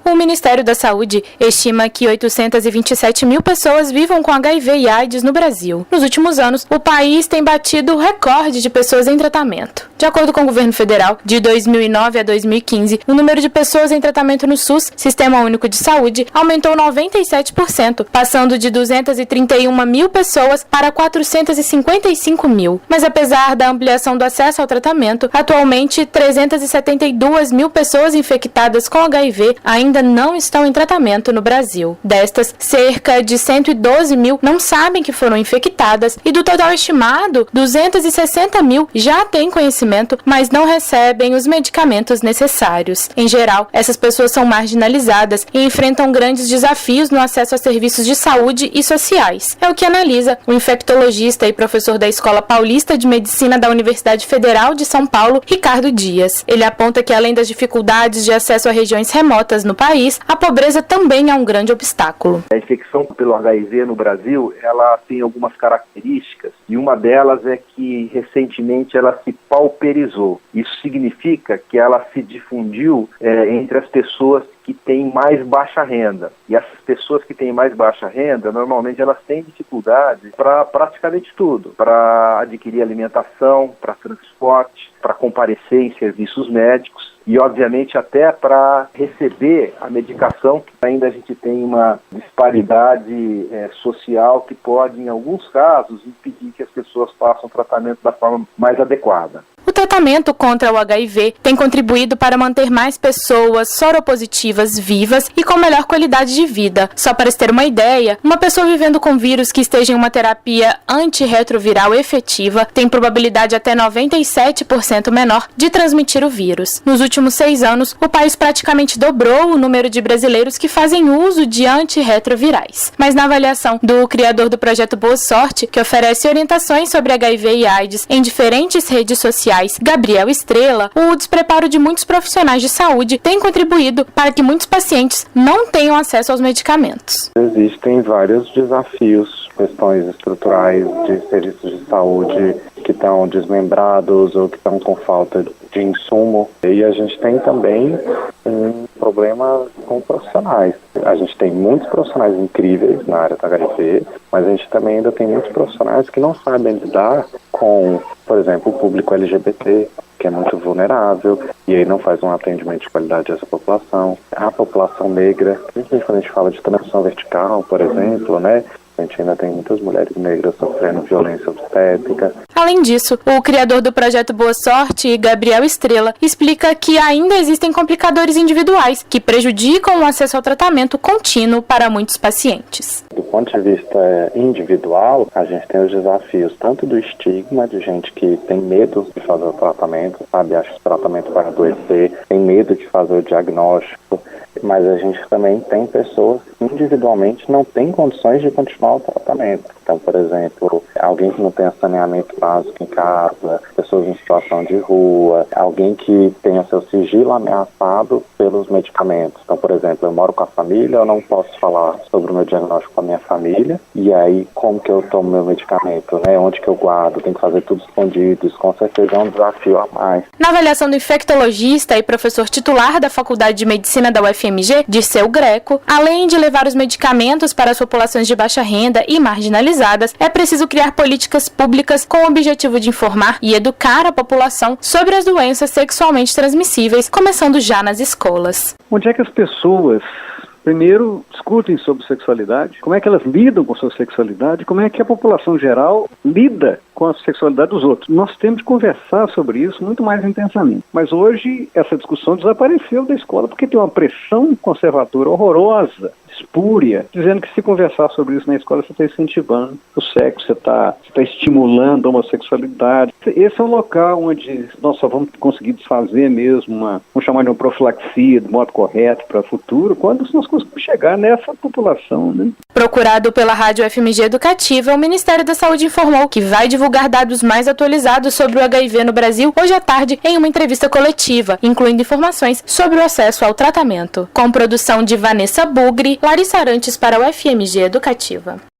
O Ministério da Saúde estima que 827 mil pessoas vivam com HIV e AIDS no Brasil. Nos últimos anos, o país tem batido o recorde de pessoas em tratamento. De acordo com o governo federal, de 2009 a 2015, o número de pessoas em tratamento no SUS, Sistema Único de Saúde, aumentou 97%, passando de 231 mil pessoas para 455 mil. Mas apesar da ampliação do acesso ao tratamento, atualmente 372 mil pessoas infectadas com HIV ainda não estão em tratamento no Brasil. Destas, cerca de 112 mil não sabem que foram infectadas e do total estimado, 260 mil já têm conhecimento, mas não recebem os medicamentos necessários. Em geral, essas pessoas são marginalizadas e enfrentam grandes desafios no acesso a serviços de saúde e sociais. É o que analisa o infectologista e professor da Escola Paulista de Medicina da Universidade Federal de São Paulo, Ricardo Dias. Ele aponta que, além das dificuldades de acesso a regiões remotas no país, a pobreza também é um grande obstáculo. A infecção pelo HIV no Brasil, ela tem algumas características e uma delas é que recentemente ela se pauperizou. Isso significa que ela se difundiu entre as pessoas que têm mais baixa renda. E essas pessoas que têm mais baixa renda, normalmente elas têm dificuldade para praticamente tudo, para adquirir alimentação, para transporte, para comparecer em serviços médicos e, obviamente, até para receber a medicação, que ainda a gente tem uma disparidade social que pode, em alguns casos, impedir que as pessoas façam o tratamento da forma mais adequada. O tratamento contra o HIV tem contribuído para manter mais pessoas soropositivas vivas e com melhor qualidade de vida. Só para se ter uma ideia, uma pessoa vivendo com vírus que esteja em uma terapia antirretroviral efetiva tem probabilidade até 97% menor de transmitir o vírus. Nos últimos 6 anos, o país praticamente dobrou o número de brasileiros que fazem uso de antirretrovirais. Mas na avaliação do criador do projeto Boa Sorte, que oferece orientações sobre HIV e AIDS em diferentes redes sociais, Gabriel Estrela, o despreparo de muitos profissionais de saúde tem contribuído para que muitos pacientes não tenham acesso aos medicamentos. Existem vários desafios, questões estruturais de serviços de saúde que estão desmembrados ou que estão com falta de insumo. E a gente tem também um problema com profissionais. A gente tem muitos profissionais incríveis na área do HIV, mas a gente também ainda tem muitos profissionais que não sabem lidar com, por exemplo, o público LGBT, que é muito vulnerável, e aí não faz um atendimento de qualidade a essa população. A população negra, principalmente quando a gente fala de transição vertical, por exemplo, né? A gente ainda tem muitas mulheres negras sofrendo violência obstétrica. Além disso, o criador do projeto Boa Sorte, Gabriel Estrela, explica que ainda existem complicadores individuais que prejudicam o acesso ao tratamento contínuo para muitos pacientes. Do ponto de vista individual, a gente tem os desafios tanto do estigma, de gente que tem medo de fazer o tratamento, sabe? Acha que o tratamento vai adoecer, tem medo de fazer o diagnóstico, mas a gente também tem pessoas que individualmente não têm condições de continuar o tratamento. Então, por exemplo, alguém que não tem saneamento básico em casa, pessoas em situação de rua, alguém que tenha seu sigilo ameaçado pelos medicamentos. Então, por exemplo, eu moro com a família, eu não posso falar sobre o meu diagnóstico com a minha família, e aí como que eu tomo meu medicamento, né? Onde que eu guardo, tem que fazer tudo escondido, isso com certeza é um desafio a mais. Na avaliação do infectologista e professor titular da Faculdade de Medicina da UFMG, Dirceu Greco, além de levar os medicamentos para as populações de baixa renda e marginalizadas, é preciso criar políticas públicas com o objetivo de informar e educar a população sobre as doenças sexualmente transmissíveis, começando já nas escolas. Onde é que as pessoas primeiro discutem sobre sexualidade, como é que elas lidam com sua sexualidade, como é que a população geral lida com a sexualidade dos outros. Nós temos de conversar sobre isso muito mais intensamente. Mas hoje essa discussão desapareceu da escola porque tem uma pressão conservadora horrorosa, espúria, dizendo que se conversar sobre isso na escola você está incentivando o sexo, você está estimulando a homossexualidade. Esse é um local onde nós só vamos conseguir desfazer mesmo vamos chamar de uma profilaxia do modo correto para o futuro, quando nós conseguimos chegar nessa população, né? Procurado pela Rádio FMG Educativa, o Ministério da Saúde informou que vai divulgar dados mais atualizados sobre o HIV no Brasil hoje à tarde em uma entrevista coletiva, incluindo informações sobre o acesso ao tratamento. Com produção de Vanessa Bugri, Larissa Arantes para o FMG Educativa.